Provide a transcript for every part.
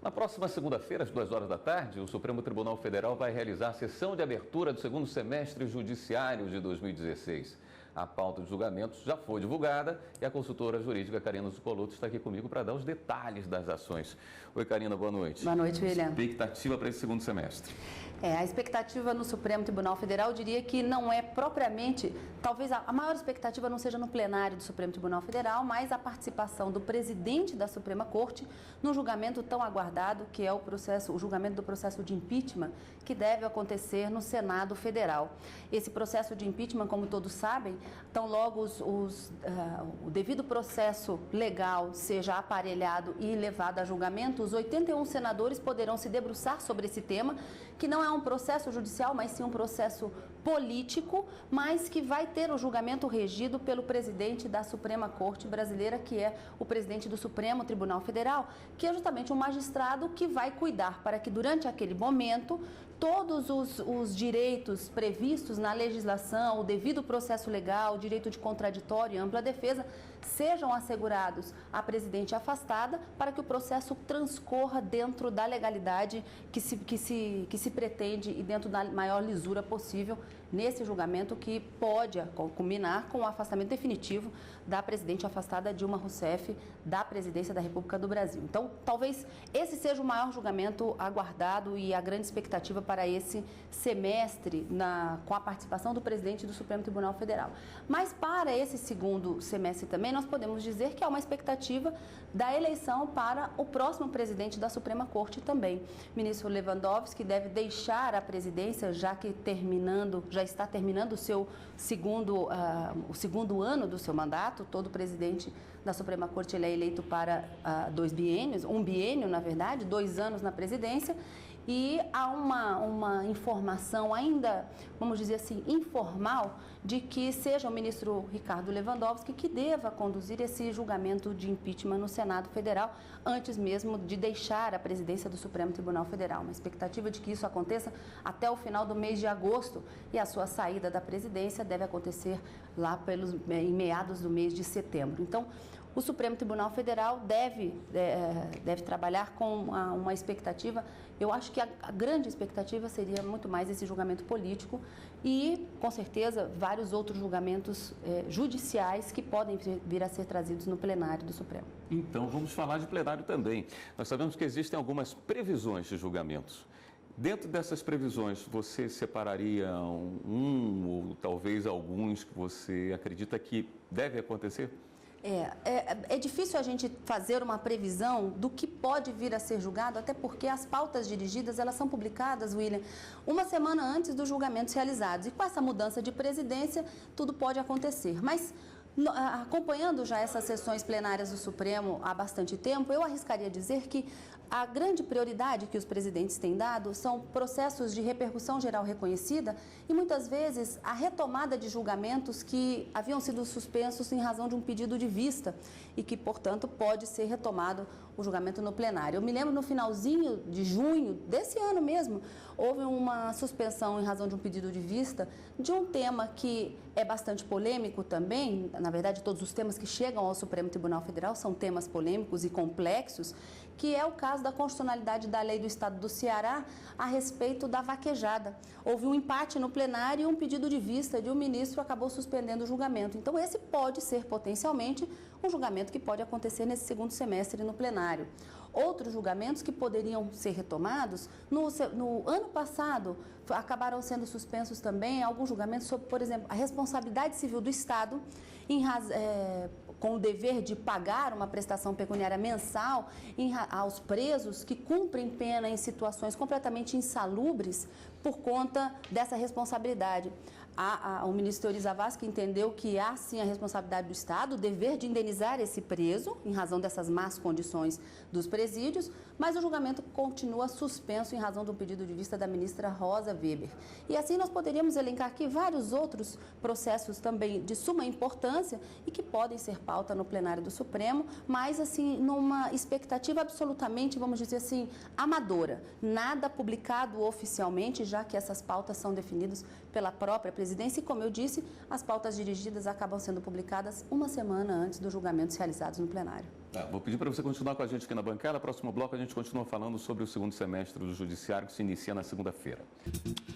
Na próxima segunda-feira, às 2 horas da tarde, o Supremo Tribunal Federal vai realizar a sessão de abertura do segundo semestre judiciário de 2016. A pauta de julgamentos já foi divulgada e a consultora jurídica Karina Zuccolotto está aqui comigo para dar os detalhes das ações. Oi, Karina, boa noite. Boa noite, William. Expectativa para esse segundo semestre? A expectativa no Supremo Tribunal Federal, eu diria que não é propriamente, talvez a maior expectativa não seja no plenário do Supremo Tribunal Federal, mas a participação do presidente da Suprema Corte no julgamento tão aguardado, que é o julgamento do processo de impeachment, que deve acontecer no Senado Federal. Esse processo de impeachment, como todos sabem, tão logo o devido processo legal seja aparelhado e levado a julgamento, os 81 senadores poderão se debruçar sobre esse tema, que não é um processo judicial, mas sim um processo político, mas que vai ter o julgamento regido pelo presidente da Suprema Corte Brasileira, que é o presidente do Supremo Tribunal Federal, que é justamente um magistrado que vai cuidar para que durante aquele momento todos os direitos previstos na legislação, o devido processo legal, o direito de contraditório e ampla defesa, sejam assegurados à presidente afastada para que o processo transcorra dentro da legalidade que se pretende e dentro da maior lisura possível nesse julgamento que pode culminar com o afastamento definitivo da presidente afastada Dilma Rousseff da presidência da República do Brasil. Então, talvez esse seja o maior julgamento aguardado e a grande expectativa para esse semestre com a participação do presidente do Supremo Tribunal Federal. Mas para esse segundo semestre também, nós podemos dizer que há uma expectativa da eleição para o próximo presidente da Suprema Corte também. O ministro Lewandowski deve deixar a presidência, já está terminando o seu segundo ano do seu mandato. Todo presidente da Suprema Corte ele é eleito para 2 biênios, um biênio, na verdade, 2 anos na presidência. E há uma informação ainda, vamos dizer assim, informal, de que seja o ministro Ricardo Lewandowski que deva conduzir esse julgamento de impeachment no Senado Federal, antes mesmo de deixar a presidência do Supremo Tribunal Federal. Uma expectativa de que isso aconteça até o final do mês de agosto e a sua saída da presidência deve acontecer lá em meados do mês de setembro. Então, o Supremo Tribunal Federal deve trabalhar com uma expectativa. Eu acho que a grande expectativa seria muito mais esse julgamento político e, com certeza, vários outros julgamentos judiciais que podem vir a ser trazidos no plenário do Supremo. Então, vamos falar de plenário também. Nós sabemos que existem algumas previsões de julgamentos. Dentro dessas previsões, você separaria um ou talvez alguns que você acredita que deve acontecer? É difícil a gente fazer uma previsão do que pode vir a ser julgado, até porque as pautas dirigidas, elas são publicadas, William, uma semana antes dos julgamentos realizados. E com essa mudança de presidência, tudo pode acontecer. Mas, acompanhando já essas sessões plenárias do Supremo há bastante tempo, eu arriscaria dizer que a grande prioridade que os presidentes têm dado são processos de repercussão geral reconhecida e, muitas vezes, a retomada de julgamentos que haviam sido suspensos em razão de um pedido de vista e que, portanto, pode ser retomado o julgamento no plenário. Eu me lembro, no finalzinho de junho desse ano mesmo, houve uma suspensão em razão de um pedido de vista de um tema que é bastante polêmico também. Na verdade, todos os temas que chegam ao Supremo Tribunal Federal são temas polêmicos e complexos, que é o caso da constitucionalidade da lei do Estado do Ceará a respeito da vaquejada. Houve um empate no plenário e um pedido de vista de um ministro acabou suspendendo o julgamento. Então, esse pode ser potencialmente um julgamento que pode acontecer nesse segundo semestre no plenário. Outros julgamentos que poderiam ser retomados, no ano passado, acabaram sendo suspensos também alguns julgamentos sobre, por exemplo, a responsabilidade civil do Estado com o dever de pagar uma prestação pecuniária mensal aos presos que cumprem pena em situações completamente insalubres por conta dessa responsabilidade. O ministro Teori Zavascki entendeu que há sim a responsabilidade do Estado, o dever de indenizar esse preso em razão dessas más condições dos presídios, mas o julgamento continua suspenso em razão do pedido de vista da ministra Rosa Weber. E assim nós poderíamos elencar aqui vários outros processos também de suma importância e que podem ser pauta no plenário do Supremo, mas assim numa expectativa absolutamente, vamos dizer assim, amadora. Nada publicado oficialmente, já que essas pautas são definidas pela própria presidência e, como eu disse, as pautas dirigidas acabam sendo publicadas uma semana antes dos julgamentos realizados no plenário. Vou pedir para você continuar com a gente aqui na bancada. Próximo bloco a gente continua falando sobre o segundo semestre do Judiciário, que se inicia na segunda-feira.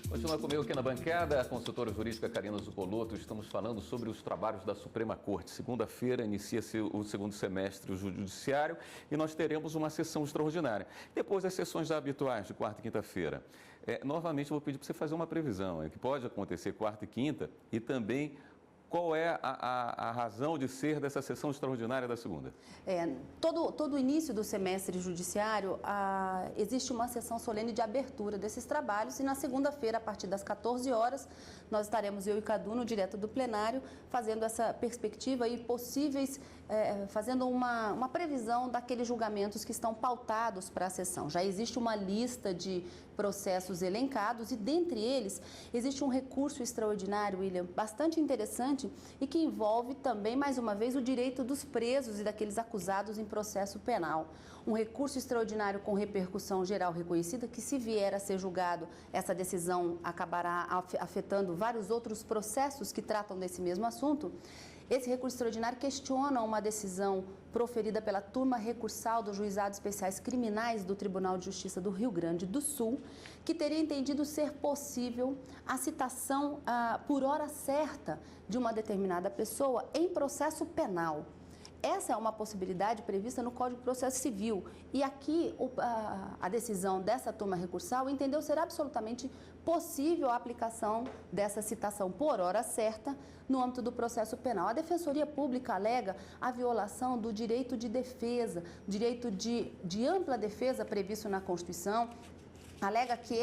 Continua comigo aqui na bancada a consultora jurídica Karina Zucolotto. Estamos falando sobre os trabalhos da Suprema Corte. Segunda-feira inicia-se o segundo semestre do Judiciário e nós teremos uma sessão extraordinária. Depois das sessões já habituais de quarta e quinta-feira. Novamente, vou pedir para você fazer uma previsão, que pode acontecer quarta e quinta, e também qual é a razão de ser dessa sessão extraordinária da segunda? Todo início do semestre judiciário, existe uma sessão solene de abertura desses trabalhos e na segunda-feira, a partir das 14 horas, nós estaremos, eu e Cadu, no direto do plenário, fazendo essa perspectiva e possíveis, fazendo uma previsão daqueles julgamentos que estão pautados para a sessão. Já existe uma lista de processos elencados e, dentre eles, existe um recurso extraordinário, William, bastante interessante e que envolve também, mais uma vez, o direito dos presos e daqueles acusados em processo penal. Um recurso extraordinário com repercussão geral reconhecida que, se vier a ser julgado, essa decisão acabará afetando vários outros processos que tratam desse mesmo assunto. Esse recurso extraordinário questiona uma decisão proferida pela turma recursal dos Juizados Especiais Criminais do Tribunal de Justiça do Rio Grande do Sul, que teria entendido ser possível a citação por hora certa de uma determinada pessoa em processo penal. Essa é uma possibilidade prevista no Código de Processo Civil e aqui a decisão dessa turma recursal entendeu ser absolutamente possível a aplicação dessa citação por hora certa no âmbito do processo penal. A Defensoria Pública alega a violação do direito de defesa, direito de ampla defesa previsto na Constituição, alega que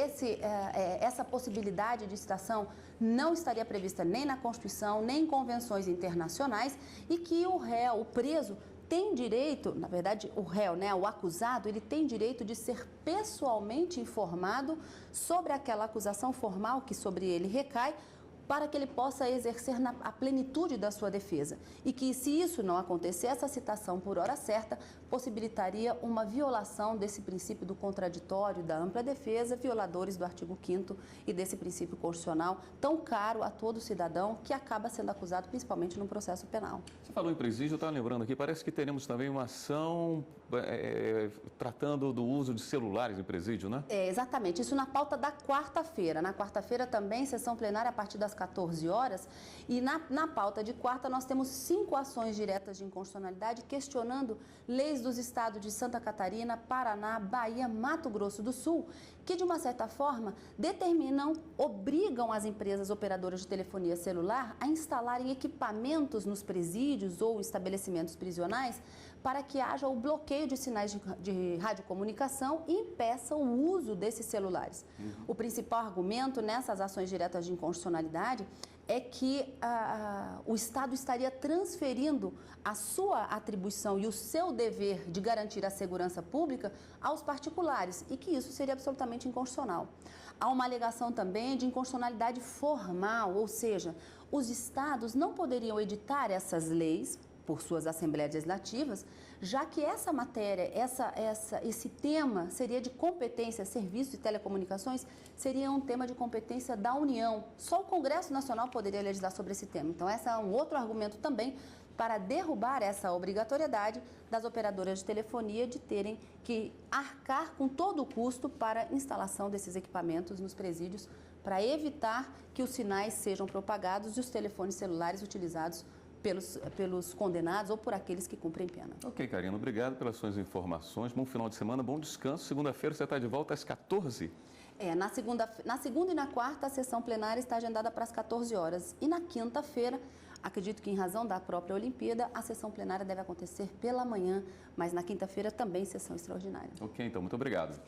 essa possibilidade de citação não estaria prevista nem na Constituição, nem em convenções internacionais e que o réu, o preso, tem direito, na verdade, o réu, o acusado, ele tem direito de ser pessoalmente informado sobre aquela acusação formal que sobre ele recai, para que ele possa exercer a plenitude da sua defesa. E que, se isso não acontecer, essa citação por hora certa possibilitaria uma violação desse princípio do contraditório, da ampla defesa, violadores do artigo 5º e desse princípio constitucional tão caro a todo cidadão que acaba sendo acusado, principalmente no processo penal. Você falou em presídio, eu estava lembrando aqui, parece que teremos também uma ação tratando do uso de celulares em presídio, né? Exatamente. Isso na pauta da quarta-feira. Na quarta-feira também, sessão plenária a partir das 14 horas. E na pauta de quarta nós temos 5 ações diretas de inconstitucionalidade questionando leis dos estados de Santa Catarina, Paraná, Bahia, Mato Grosso do Sul, que de uma certa forma obrigam as empresas operadoras de telefonia celular a instalarem equipamentos nos presídios ou estabelecimentos prisionais para que haja o bloqueio de sinais de radiocomunicação e impeça o uso desses celulares. O principal argumento nessas ações diretas de inconstitucionalidade é que o Estado estaria transferindo a sua atribuição e o seu dever de garantir a segurança pública aos particulares e que isso seria absolutamente inconstitucional. Há uma alegação também de inconstitucionalidade formal, ou seja, os Estados não poderiam editar essas leis por suas assembleias legislativas, já que essa matéria, esse tema seria de competência, serviços e telecomunicações, seria um tema de competência da União. Só o Congresso Nacional poderia legislar sobre esse tema. Então, esse é um outro argumento também para derrubar essa obrigatoriedade das operadoras de telefonia de terem que arcar com todo o custo para a instalação desses equipamentos nos presídios, para evitar que os sinais sejam propagados e os telefones celulares utilizados pelos condenados ou por aqueles que cumprem pena. Ok, Karina, obrigado pelas suas informações. Bom final de semana, bom descanso. Segunda-feira você está de volta às 14h. Na segunda e na quarta, a sessão plenária está agendada para as 14 horas. E na quinta-feira, acredito que em razão da própria Olimpíada, a sessão plenária deve acontecer pela manhã, mas na quinta-feira também sessão extraordinária. Ok, então, muito obrigado.